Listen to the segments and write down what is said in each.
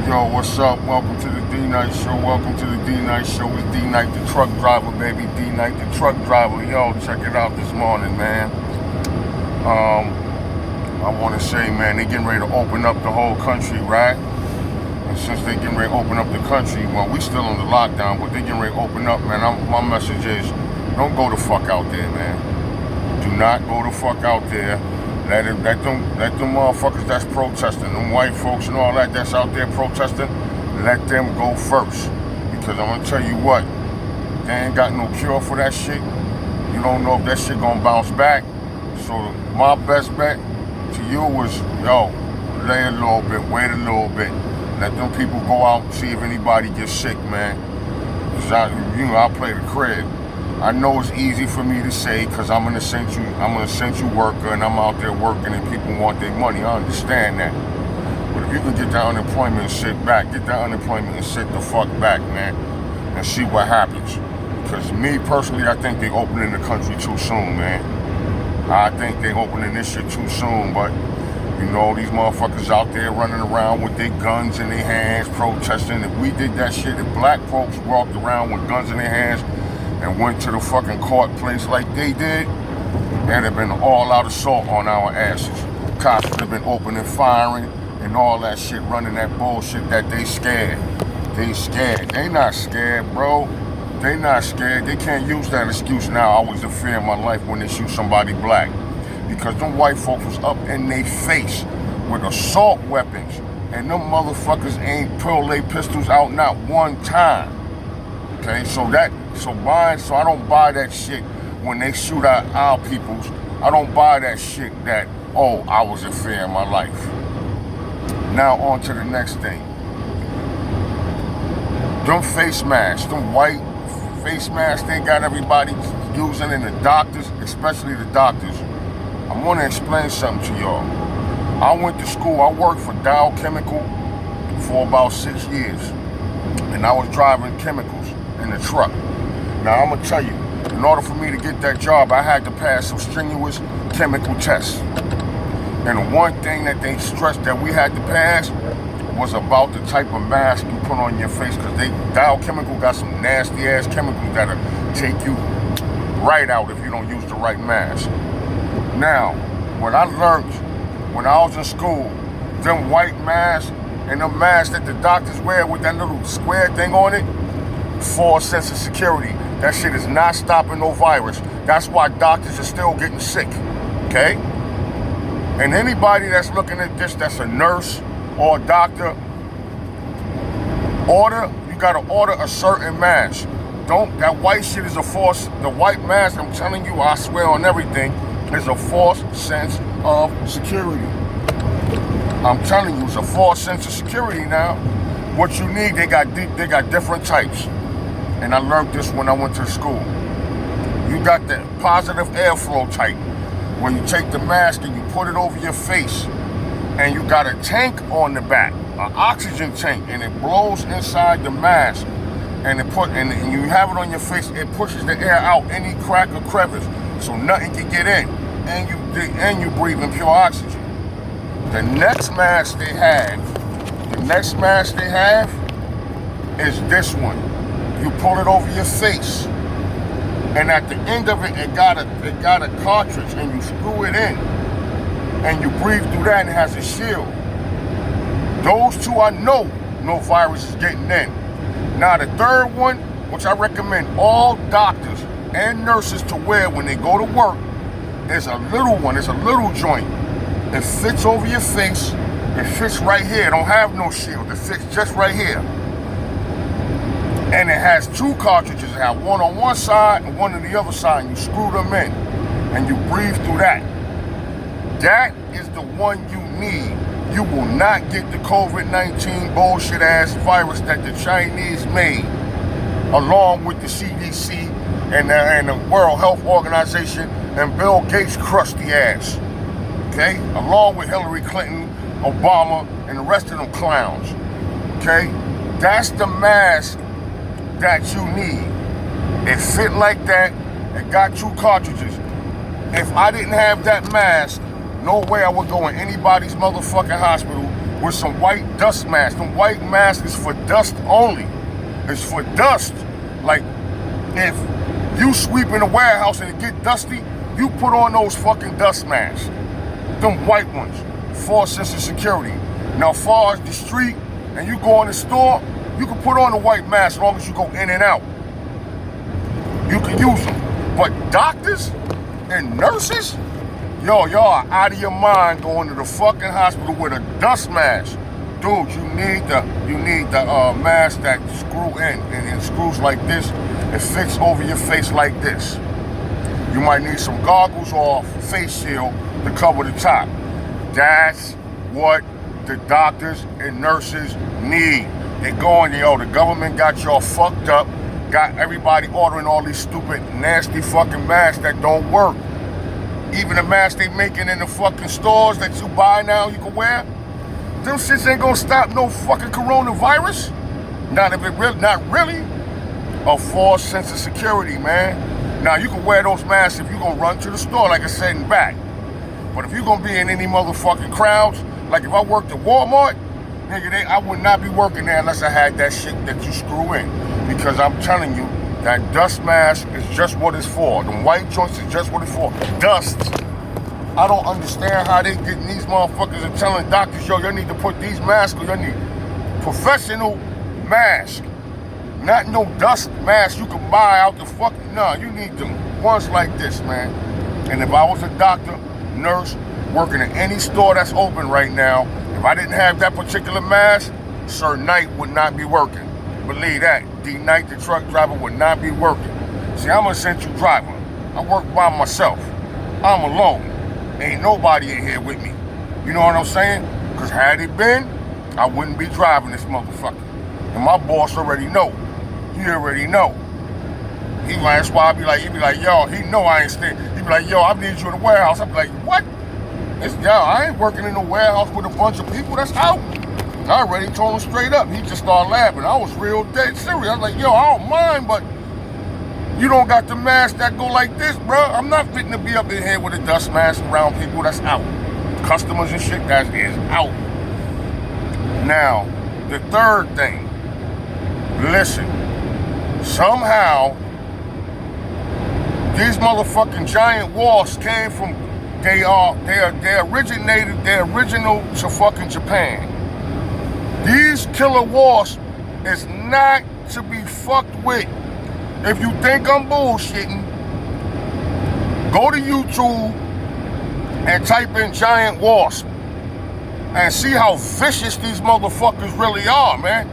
Yo, what's up? Welcome to the D-Night Show. Welcome to the D-Night Show. It's D-Night the truck driver, baby. D-Night the truck driver. Yo, check it out this morning, man. I want to say, man, they getting ready to open up the whole country, right? And since they getting ready to open up the country, well, we still in the lockdown, but they getting ready to open up, man. My message is, don't go the fuck out there, man. Do not go the fuck out there. Let them motherfuckers that's protesting, them white folks and all that's out there protesting, let them go first. Because I'm gonna tell you what, they ain't got no cure for that shit. You don't know if that shit gonna bounce back. So my best bet to you was, yo, lay a little bit, wait a little bit. Let them people go out and see if anybody gets sick, man. Cause I play the crib. I know it's easy for me to say because I'm an essential worker and I'm out there working and people want their money. I understand that. But if you can get that unemployment and sit back, get that unemployment and sit the fuck back, man, and see what happens. Because me personally, I think they opening the country too soon, man. I think they opening this shit too soon, but you know, these motherfuckers out there running around with their guns in their hands, protesting. If we did that shit, if black folks walked around with guns in their hands and went to the fucking court place like they did, there'd have been all-out assault on our asses. Cops would have been opening, firing, and all that shit, running that bullshit that they scared. They scared. They not scared, bro. They not scared. They can't use that excuse now. I was in fear of my life when they shoot somebody black. Because them white folks was up in their face with assault weapons. And them motherfuckers ain't pulled their pistols out not one time. Okay, so I don't buy that shit when they shoot at our peoples. I don't buy that shit that, oh, I was in fear of my life. Now on to the next thing. Them face masks, them white face masks they got everybody using in the doctors, especially the doctors. I want to explain something to y'all. I went to school, I worked for Dow Chemical for about 6 years. And I was driving chemicals in the truck. Now I'm gonna tell you, in order for me to get that job, I had to pass some strenuous chemical tests. And the one thing that they stressed that we had to pass was about the type of mask you put on your face, because Dow Chemical got some nasty ass chemicals that'll take you right out if you don't use the right mask. Now, what I learned when I was in school, them white masks and them masks that the doctors wear with that little square thing on it, false sense of security. That shit is not stopping no virus. That's why doctors are still getting sick, okay? And anybody that's looking at this that's a nurse or a doctor, you gotta order a certain mask. That white shit is a false, the white mask, I'm telling you, I swear on everything, is a false sense of security. I'm telling you, it's a false sense of security now. What you need, they got different types. And I learned this when I went to school. You got the positive airflow type, where you take the mask and you put it over your face, and you got a tank on the back, an oxygen tank, and it blows inside the mask, and and you have it on your face. It pushes the air out any crack or crevice, so nothing can get in, and you breathe in pure oxygen. The next mask they have is this one. You pull it over your face, and at the end of it, it got a cartridge, and you screw it in, and you breathe through that, and it has a shield. Those two, I know no virus is getting in. Now the third one, which I recommend all doctors and nurses to wear when they go to work, is a little one. It's a little joint. It fits over your face. It fits right here. It don't have no shield. It fits just right here. And it has two cartridges. It has one on one side and one on the other side. And you screw them in and you breathe through that. That is the one you need. You will not get the COVID-19 bullshit ass virus that the Chinese made, along with the CDC and the World Health Organization and Bill Gates' crusty ass. Okay? Along with Hillary Clinton, Obama, and the rest of them clowns. Okay? That's the mask that you need. It fit like that. It got two cartridges. If I didn't have that mask, no way I would go in anybody's motherfucking hospital with some white dust masks. Them white masks is for dust only. It's for dust. Like, if you sweep in a warehouse and it get dusty, you put on those fucking dust masks. Them white ones. For sense of security. Now, far as the street, and you go in the store, you can put on a white mask as long as you go in and out. You can use them. But doctors and nurses, yo, y'all are out of your mind going to the fucking hospital with a dust mask. Dude, you need the mask that screw in and it screws like this. It fits over your face like this. You might need some goggles or face shield to cover the top. That's what the doctors and nurses need. They going, yo, the government got y'all fucked up, got everybody ordering all these stupid, nasty fucking masks that don't work. Even the masks they making in the fucking stores that you buy now, you can wear, them shits ain't gonna stop no fucking coronavirus. Not really. A false sense of security, man. Now, you can wear those masks if you gonna run to the store, like I said, and back. But if you gonna be in any motherfucking crowds, like if I worked at Walmart, nigga, I would not be working there unless I had that shit that you screw in. Because I'm telling you, that dust mask is just what it's for. The white joints is just what it's for. Dust. I don't understand how they getting these motherfuckers and telling doctors, yo, you need to put these masks on. You need professional mask. Not no dust mask you can buy out the fucking, no, you need them ones like this, man. And if I was a doctor, nurse, working in any store that's open right now, if I didn't have that particular mask, Sir Knight would not be working. Believe that. D Knight, the truck driver, would not be working. See, I'm an essential driver. I work by myself. I'm alone. Ain't nobody in here with me. You know what I'm saying? Because had it been, I wouldn't be driving this motherfucker. And my boss already know. He already know. That's why he be like, yo, he know I ain't staying. He be like, yo, I need you in the warehouse. I be like, what? Yo, I ain't working in the warehouse with a bunch of people that's out. I already told him straight up. He just started laughing. I was real dead serious. I was like, yo, I don't mind, but you don't got the mask that go like this, bro. I'm not fitting to be up in here with a dust mask around people that's out. Customers and shit that is out. Now, the third thing. Listen. Somehow, these motherfucking giant wasps came from, they originated, they're original to fucking Japan. These killer wasps is not to be fucked with. If you think I'm bullshitting, go to YouTube and type in giant wasp and see how vicious these motherfuckers really are, man.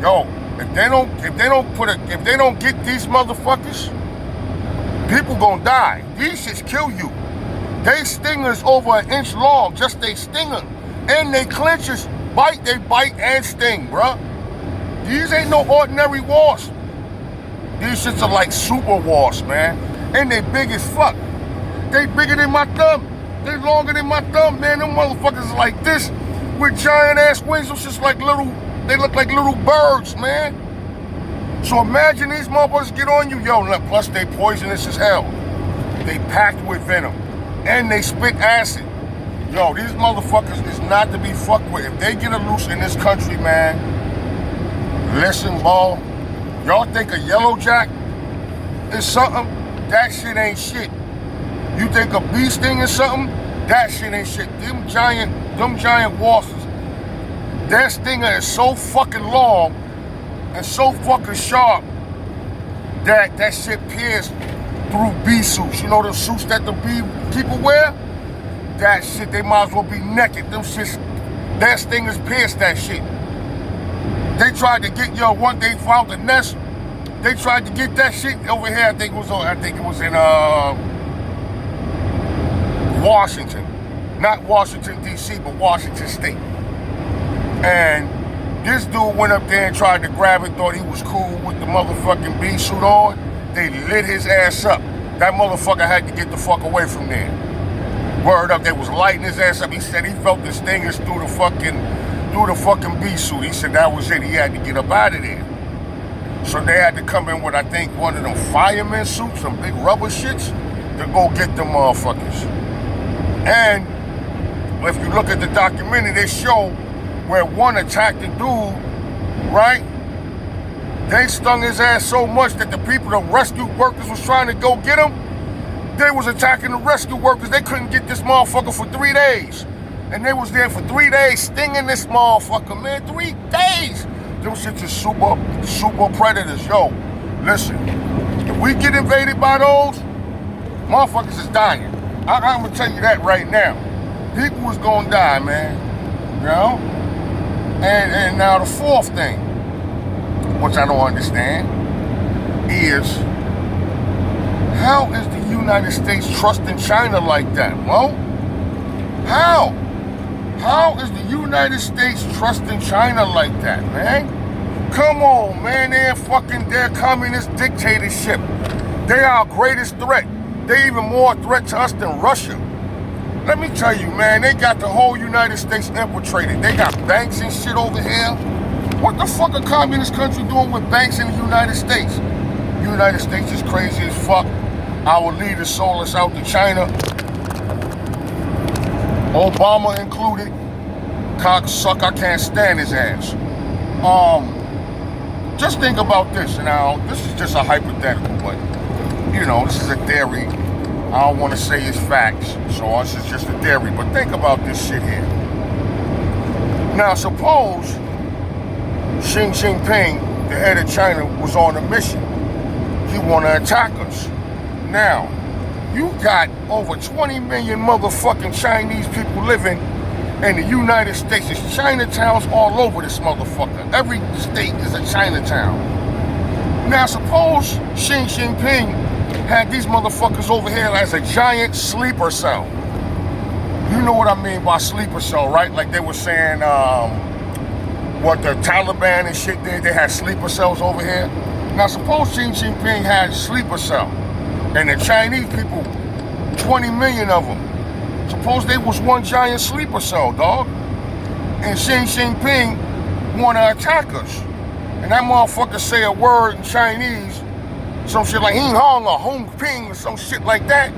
Yo, if they don't get these motherfuckers, people gonna die. These shits kill you. They stingers over an inch long, just they stinger. And they clinches bite, they bite and sting, bruh. These ain't no ordinary wasps. These shits are like super wasps, man. And they big as fuck. They bigger than my thumb. They longer than my thumb, man. Them motherfuckers is like this with giant ass wings. Those just like they look like little birds, man. So imagine these motherfuckers get on you, yo. Plus they poisonous as hell. They packed with venom. And they spit acid. Yo, these motherfuckers is not to be fucked with. If they get loose in this country, man, listen, ball. Y'all think a yellow jack is something? That shit ain't shit. You think a bee sting is something? That shit ain't shit. Them giant wasps, their stinger is so fucking long and so fucking sharp that shit pierced through bee suits. You know the suits that the bee people wear? That shit, they might as well be naked. Them shits, their stingers pierced that shit. They tried to get, one day found the nest. They tried to get that shit over here. I think it was in Washington. Not Washington, D.C., but Washington State. And this dude went up there and tried to grab it, thought he was cool with the motherfucking bee suit on. They lit his ass up. That motherfucker had to get the fuck away from there. Word up, they was lighting his ass up. He said he felt the stingers through the fucking bee suit. He said that was it. He had to get up out of there. So they had to come in with, I think, one of them fireman suits, some big rubber shits, to go get them motherfuckers. And if you look at the documentary, they show where one attacked the dude, right? They stung his ass so much that the people, the rescue workers was trying to go get him. They was attacking the rescue workers. They couldn't get this motherfucker for 3 days. And they was there for 3 days stinging this motherfucker, man. 3 days. Them shits is super predators. Yo, listen, if we get invaded by those, motherfuckers is dying. I'm gonna tell you that right now. People is gonna die, man. You know? And now the fourth thing, which I don't understand, is how is the United States trusting China like that? Well, how? How is the United States trusting China like that, man? Come on, man, they're communist dictatorship. They are our greatest threat. They even more threat to us than Russia. Let me tell you, man, they got the whole United States infiltrated. They got banks and shit over here. What the fuck a communist country doing with banks in the United States? The United States is crazy as fuck. Our leaders sold us out to China. Obama included. Cocksucker, I can't stand his ass. Just think about this. Now, this is just a hypothetical, but, you know, this is a theory. I don't want to say it's facts, so this is just a theory. But think about this shit here. Now, suppose Xi Jinping, the head of China, was on a mission. He want to attack us. Now, you got over 20 million motherfucking Chinese people living in the United States. There's Chinatowns all over this motherfucker. Every state is a Chinatown. Now, suppose Xi Jinping had these motherfuckers over here as a giant sleeper cell. You know what I mean by sleeper cell, right? Like they were saying, what the Taliban and shit did, they had sleeper cells over here. Now, suppose Xi Jinping had sleeper cell, and the Chinese people, 20 million of them, suppose they was one giant sleeper cell, dog. And Xi Jinping want to attack us. And that motherfucker say a word in Chinese, some shit like Hing Hong or Hong Ping or some shit like that.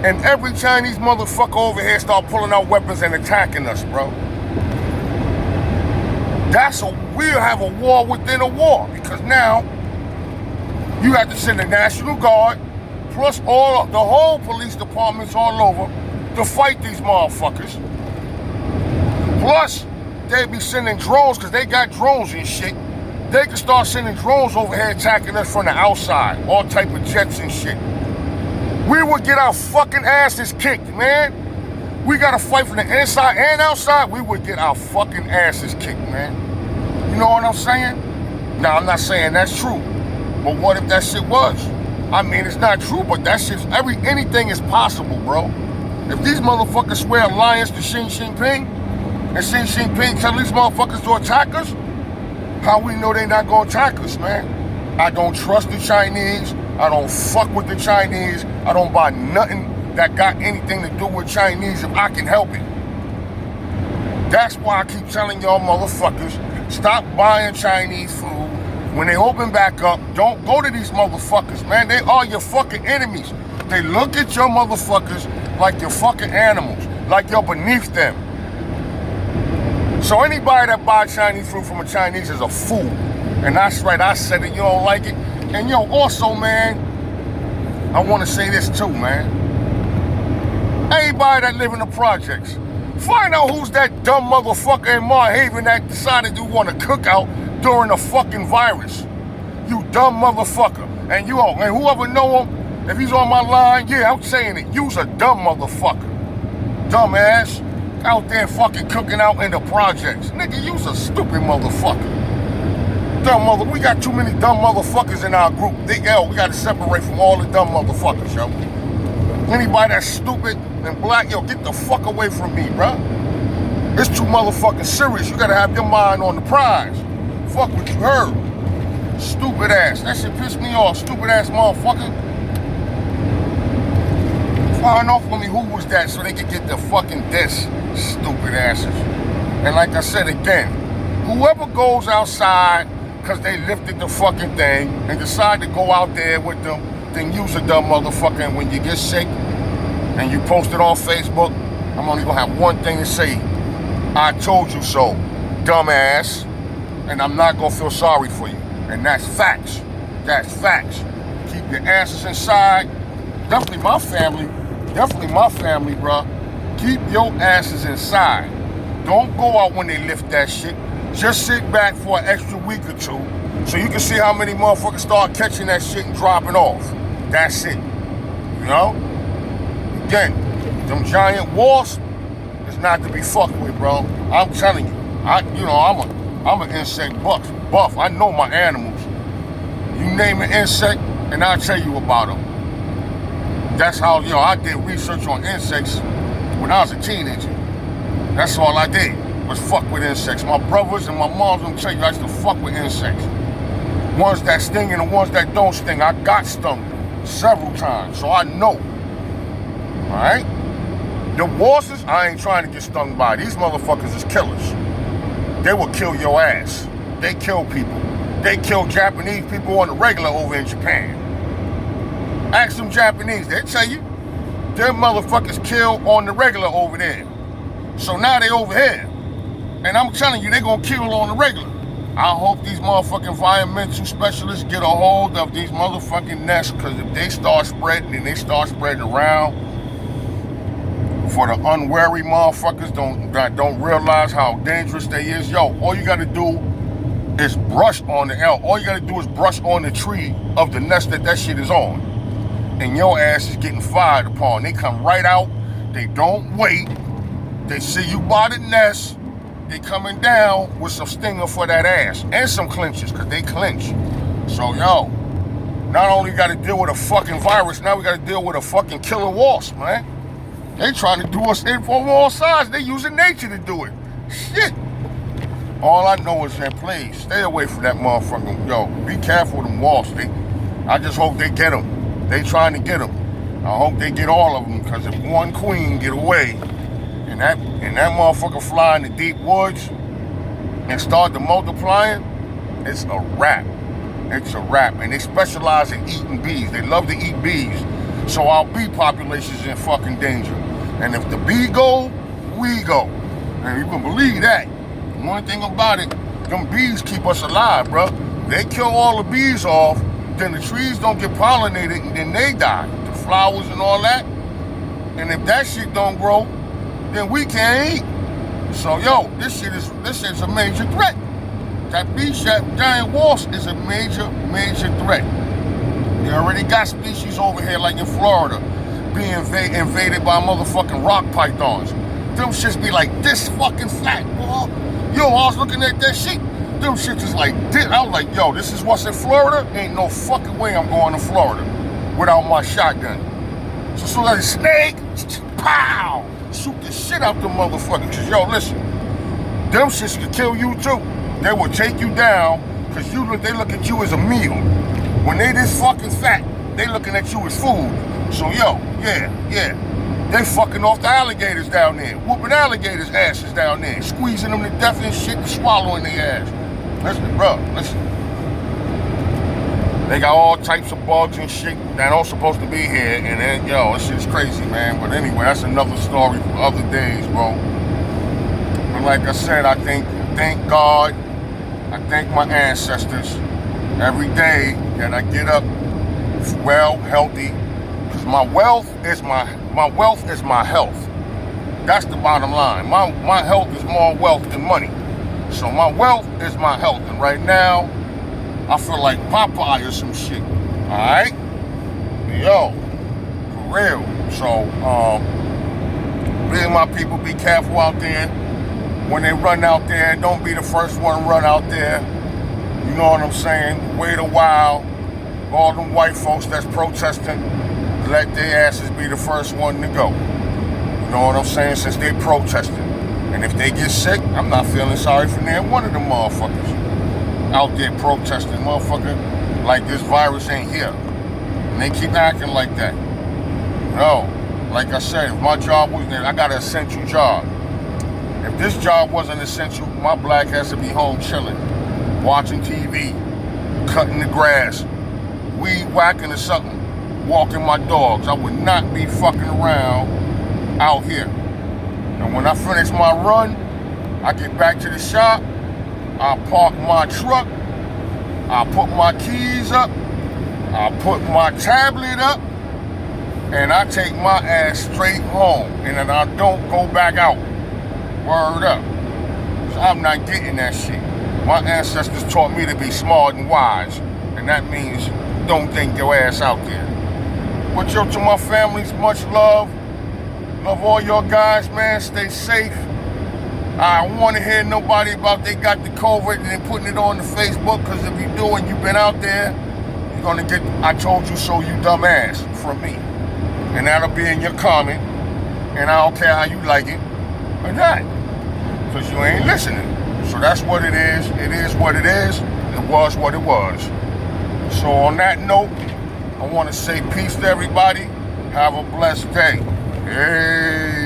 And every Chinese motherfucker over here start pulling out weapons and attacking us, bro. We'll have a war within a war, because now you have to send the National Guard plus the whole police departments all over to fight these motherfuckers. Plus, they be sending drones, because they got drones and shit. They can start sending drones over here attacking us from the outside, all type of jets and shit. We would get our fucking asses kicked, man. We gotta fight from the inside and outside. We would get our fucking asses kicked, man. You know what I'm saying? Now, I'm not saying that's true, but what if that shit was? I mean, it's not true, but that shit's anything is possible, bro. If these motherfuckers swear alliance to Xi Jinping, and Xi Jinping tell these motherfuckers to attack us, how we know they not gonna attack us, man? I don't trust the Chinese. I don't fuck with the Chinese. I don't buy nothing that got anything to do with Chinese if I can help it. That's why I keep telling y'all motherfuckers, stop buying Chinese food. When they open back up, don't go to these motherfuckers, man. They are your fucking enemies. They look at your motherfuckers like you're fucking animals, like you're beneath them. So anybody that buys Chinese food from a Chinese is a fool. And that's right, I said it, you don't like it. And yo, also, man, I want to say this too, man. Anybody that live in the projects, find out who's that dumb motherfucker in Marhaven that decided to want a cookout during the fucking virus. You dumb motherfucker. And whoever know him, if he's on my line, yeah, I'm saying it. You's a dumb motherfucker. Dumbass. Out there fucking cooking out in the projects. Nigga, you's a stupid motherfucker. Dumb mother. We got too many dumb motherfuckers in our group. We got to separate from all the dumb motherfuckers, yo. Anybody that's stupid and black, yo, get the fuck away from me, bro. It's too motherfucking serious. You gotta have your mind on the prize. Fuck what you heard. Stupid ass. That shit pissed me off. Stupid ass motherfucker. Find off with me who was that so they could get the fucking diss. Stupid asses. And like I said again, whoever goes outside because they lifted the fucking thing and decide to go out there with them, then use a dumb motherfucker. And when you get sick and you post it on Facebook, I'm only gonna have one thing to say. I told you so, dumbass. And I'm not gonna feel sorry for you. And that's facts. That's facts. Keep your asses inside. Definitely my family, bruh. Keep your asses inside. Don't go out when they lift that shit. Just sit back for an extra week or two so you can see how many motherfuckers start catching that shit and dropping off. That's it. You know? Again, them giant wasps is not to be fucked with, bro. I'm telling you. I'm an insect buff. I know my animals. You name an insect and I'll tell you about them. That's how, I did research on insects when I was a teenager. That's all I did, was fuck with insects. My brothers and my moms will tell you I used to fuck with insects. Ones that sting and the ones that don't sting. I got stung several times, so I know. Alright? The wasps, I ain't trying to get stung by. These motherfuckers is killers. They will kill your ass. They kill people. They kill Japanese people on the regular over in Japan. Ask them Japanese, they'll tell you. Them motherfuckers kill on the regular over there. So now they over here. And I'm telling you, they gonna kill on the regular. I hope these motherfucking environmental specialists get a hold of these motherfucking nests, because if they start spreading and they start spreading around, for the unwary motherfuckers that don't realize how dangerous they is, all you gotta do is brush on the all you gotta do is brush on the tree of the nest that shit is on. And your ass is getting fired upon. They come right out, they don't wait, they see you by the nest, they coming down with some stinger for that ass. And some clinches, because they clinch. So not only gotta deal with a fucking virus, now we gotta deal with a fucking killer wasp, man. They trying to do us in from all sides. They using nature to do it. Shit. All I know is that, please, stay away from that motherfucking, be careful with them wasps. I just hope they get them. They trying to get them. I hope they get all of them, because if one queen get away, and that motherfucker fly in the deep woods and start to multiplying, it's a wrap. It's a wrap. And they specialize in eating bees. They love to eat bees. So our bee population is in fucking danger. And if the bee go, we go. And you can believe that. One thing about it, them bees keep us alive, bro. They kill all the bees off, then the trees don't get pollinated, and then they die. The flowers and all that. And if that shit don't grow, then we can't eat. So this shit is a major threat. That giant wasp is a major threat. You already got species over here like in Florida being invaded by motherfucking rock pythons. Them shits be like this fucking flat, boy. I was looking at that shit. Them shits is like this. I was like, this is what's in Florida? Ain't no fucking way I'm going to Florida without my shotgun. So as soon as a snake, pow! Shoot the shit out the motherfuckers. Cause listen, them shits can kill you too. They will take you down because they look at you as a meal. When they this fucking fat, they looking at you as food. So they fucking off the alligators down there, whooping alligators' asses down there, squeezing them to death and shit and swallowing their ass. Listen, bro, listen. They got all types of bugs and shit that aren't supposed to be here, and then, this shit's crazy, man. But anyway, that's another story for other days, bro. But like I said, I thank God, I thank my ancestors every day that I get up well, healthy, because my wealth is my health. That's the bottom line. My health is more wealth than money. So my wealth is my health, and right now, I feel like Popeye or some shit. Alright? For real. So, me my people, be careful out there. When they run out there, don't be the first one to run out there. You know what I'm saying? Wait a while. All them white folks that's protesting, let their asses be the first one to go. You know what I'm saying? Since they protesting. And if they get sick, I'm not feeling sorry for near one of them motherfuckers out there protesting, motherfucker, like this virus ain't here. And they keep acting like that. Like I said, if my job was there, I got an essential job. If this job wasn't essential, my black ass would be home chilling, watching TV, cutting the grass, weed whacking or something, walking my dogs. I would not be fucking around out here. And when I finish my run, I get back to the shop, I park my truck, I put my keys up, I put my tablet up, and I take my ass straight home, and then I don't go back out. Word up. So I'm not getting that shit. My ancestors taught me to be smart and wise, and that means don't think your ass out there. But yo, to my families, much love. Love all y'all guys, man. Stay safe. I don't want to hear nobody about they got the COVID and they putting it on the Facebook, because if you do and you've been out there, you're going to get I told you so, you dumbass, from me. And that'll be in your comment, and I don't care how you like it or not, because you ain't listening. So that's what it is. It is what it is. It was what it was. So on that note, I want to say peace to everybody. Have a blessed day. Hey.